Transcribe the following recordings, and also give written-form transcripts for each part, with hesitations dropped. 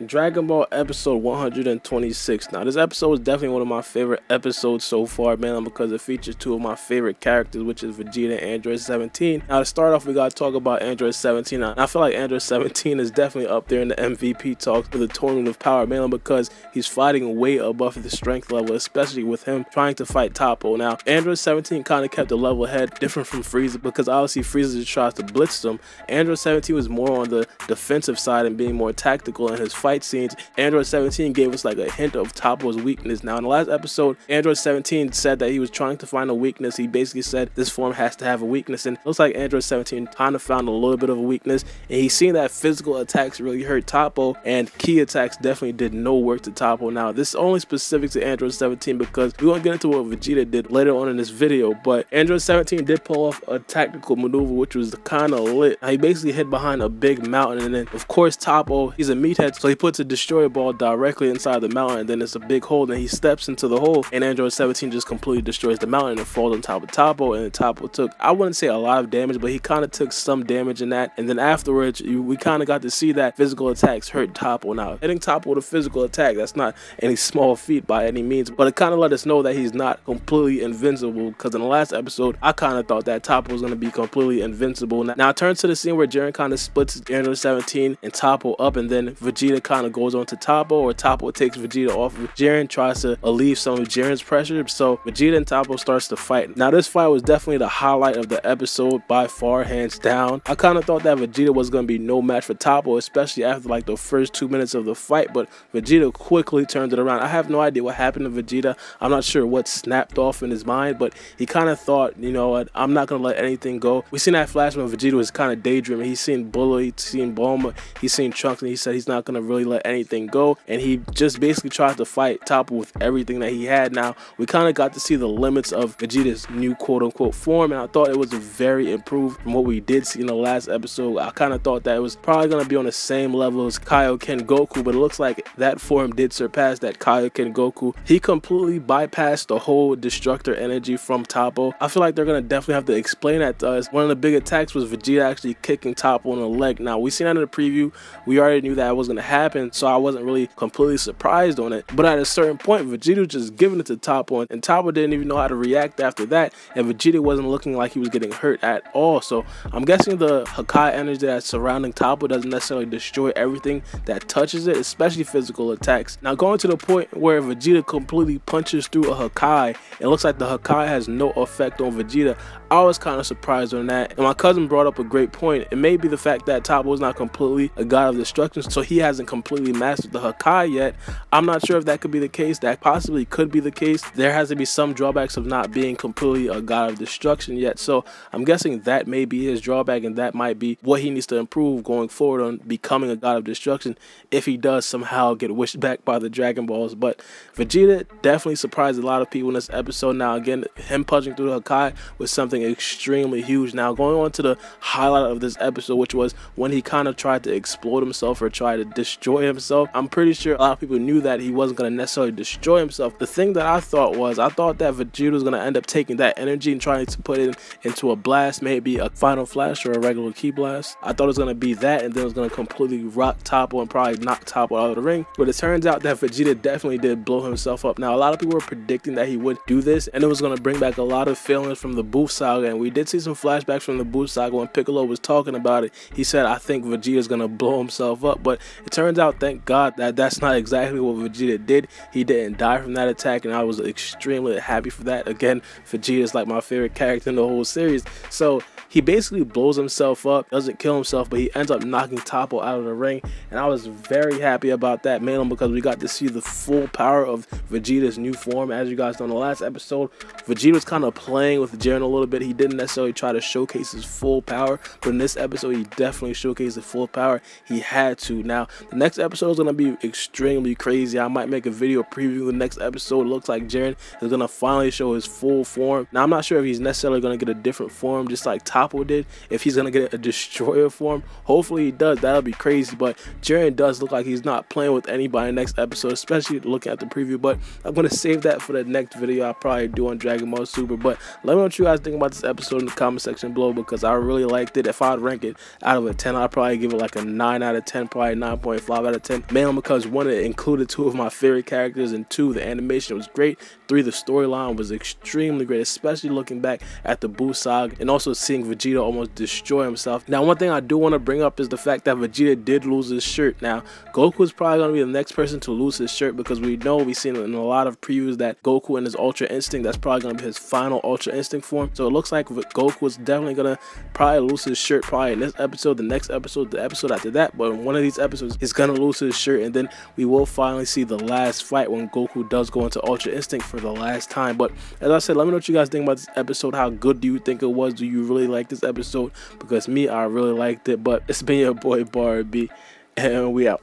Dragon Ball episode 126. Now, this episode is definitely one of my favorite episodes so far, man, because it features two of my favorite characters, which is Vegeta and Android 17. Now, to start off, we gotta talk about Android 17. Now, I feel like Android 17 is definitely up there in the MVP talks for the Tournament of Power, mainly because he's fighting way above the strength level, especially with him trying to fight Toppo. Now, Android 17 kind of kept a level head, different from Frieza, because obviously Frieza just tries to blitz them. Android 17 was more on the defensive side and being more tactical in his fight scenes. Android 17 gave us like a hint of Toppo's weakness. Now, in the last episode, Android 17 said that he was trying to find a weakness. He basically said this form has to have a weakness, and it looks like Android 17 kind of found a little bit of a weakness, and he's seen that physical attacks really hurt Toppo, and key attacks definitely did no work to Toppo. Now, this is only specific to Android 17 because we won't get into what Vegeta did later on in this video, but Android 17 did pull off a tactical maneuver which was kind of lit. Now, he basically hid behind a big mountain, and then of course Toppo, he's a meathead, so he puts a destroyer ball directly inside the mountain, and then it's a big hole, and he steps into the hole, and Android 17 just completely destroys the mountain and falls on top of Toppo, and Toppo took, I wouldn't say a lot of damage, but he kind of took some damage in that, and then afterwards we kind of got to see that physical attacks hurt Toppo. Now, hitting Toppo with a physical attack, that's not any small feat by any means, but it kind of let us know that he's not completely invincible, because in the last episode I kind of thought that Toppo was going to be completely invincible. Now it turns to the scene where Jiren kind of splits Android 17 and Toppo up, and then Vegeta kind of goes on to Toppo, or Toppo takes Vegeta off of Jiren, tries to alleviate some of Jiren's pressure, so Vegeta and Toppo starts to fight. Now, this fight was definitely the highlight of the episode by far, hands down. I kind of thought that Vegeta was going to be no match for Toppo, especially after like the first 2 minutes of the fight, but Vegeta quickly turned it around. I have no idea what happened to Vegeta. I'm not sure what snapped off in his mind, but he kind of thought, you know what, I'm not going to let anything go. We seen that flash when Vegeta was kind of daydreaming. He's seen Bulma, he's seen Bulma, he's seen Trunks, and he said he's not going to really let anything go, and he just basically tried to fight Toppo with everything that he had. Now, we kind of got to see the limits of Vegeta's new quote-unquote form, and I thought it was a very improved from what we did see in the last episode. I kind of thought that it was probably going to be on the same level as Kaioken Goku, but it looks like that form did surpass that Kaioken Goku. He completely bypassed the whole destructor energy from Toppo. I feel like they're going to definitely have to explain that to us. One of the big attacks was Vegeta actually kicking Toppo on the leg. Now, we seen that in the preview. We already knew that was going to happen, so I wasn't really completely surprised on it. But at a certain point, Vegeta was just giving it to Toppo, and Toppo didn't even know how to react after that, and Vegeta wasn't looking like he was getting hurt at all. So I'm guessing the Hakai energy that's surrounding Toppo doesn't necessarily destroy everything that touches it, especially physical attacks. Now, going to the point where Vegeta completely punches through a Hakai, it looks like the Hakai has no effect on Vegeta. I was kind of surprised on that, and my cousin brought up a great point. It may be the fact that Toppo is not completely a god of destruction, so he hasn't completely mastered the Hakai yet. I'm not sure if that could be the case. That possibly could be the case. There has to be some drawbacks of not being completely a god of destruction yet, so I'm guessing that may be his drawback, and that might be what he needs to improve going forward on becoming a god of destruction if he does somehow get wished back by the Dragon Balls. But Vegeta definitely surprised a lot of people in this episode. Now, again, him punching through the Hakai was something extremely huge. Now, going on to the highlight of this episode, which was when he kind of tried to explode himself or try to destroy himself. I'm pretty sure a lot of people knew that he wasn't going to necessarily destroy himself. The thing that I thought that Vegeta was going to end up taking that energy and trying to put it into a blast, maybe a final flash or a regular ki blast. I thought it was going to be that, and then it was going to completely rock Toppo and probably knock Toppo out of the ring. But it turns out that Vegeta definitely did blow himself up. Now, a lot of people were predicting that he would do this, and it was going to bring back a lot of feelings from the Booth Saga, and we did see some flashbacks from the Booth Saga when Piccolo was talking about it. He said, I think Vegeta's going to blow himself up, but it turns out, thank God, that that's not exactly what Vegeta did. He didn't die from that attack, and I was extremely happy for that. Again, Vegeta is like my favorite character in the whole series, so he basically blows himself up, doesn't kill himself, but he ends up knocking Toppo out of the ring, and I was very happy about that, mainly because we got to see the full power of Vegeta's new form. As you guys know, in the last episode, Vegeta was kind of playing with Jiren a little bit. He didn't necessarily try to showcase his full power, but in this episode, he definitely showcased the full power. He had to. Now, the next episode is going to be extremely crazy. I might make a video preview the next episode. It looks like Jiren is going to finally show his full form. Now, I'm not sure if he's necessarily going to get a different form, just like Toppo did. If he's going to get a destroyer form, hopefully he does. That'll be crazy, but Jiren does look like he's not playing with anybody next episode, especially looking at the preview, but I'm going to save that for the next video I'll probably do on Dragon Ball Super. But let me know what you guys think about this episode in the comment section below, because I really liked it. If I'd rank it out of a 10, I'd probably give it like a 9 out of 10, probably 9.5. 5 out of 10, mainly because 1, it included 2 of my favorite characters, and 2, the animation was great. 3, the storyline was extremely great, especially looking back at the Buu saga and also seeing Vegeta almost destroy himself. Now, one thing I do want to bring up is the fact that Vegeta did lose his shirt. Now, Goku is probably going to be the next person to lose his shirt, because we know, we've seen in a lot of previews that Goku and his Ultra Instinct, that's probably going to be his final Ultra Instinct form. So it looks like Goku is definitely going to probably lose his shirt, probably in this episode, the next episode, the episode after that. But in one of these episodes, he's going to lose his shirt, and then we will finally see the last fight when Goku does go into Ultra Instinct for the last time. But as I said, let me know what you guys think about this episode. How good do you think it was? Do you really like this episode? Because me, I really liked it. But it's been your boy Baara B, and we out.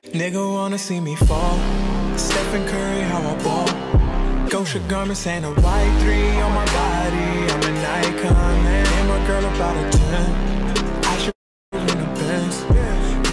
Nigga wanna see me fall. Stephen Curry, how I ball. Gosha garments and a white 3 on my body. I'm an icon, man. And my girl about a 10.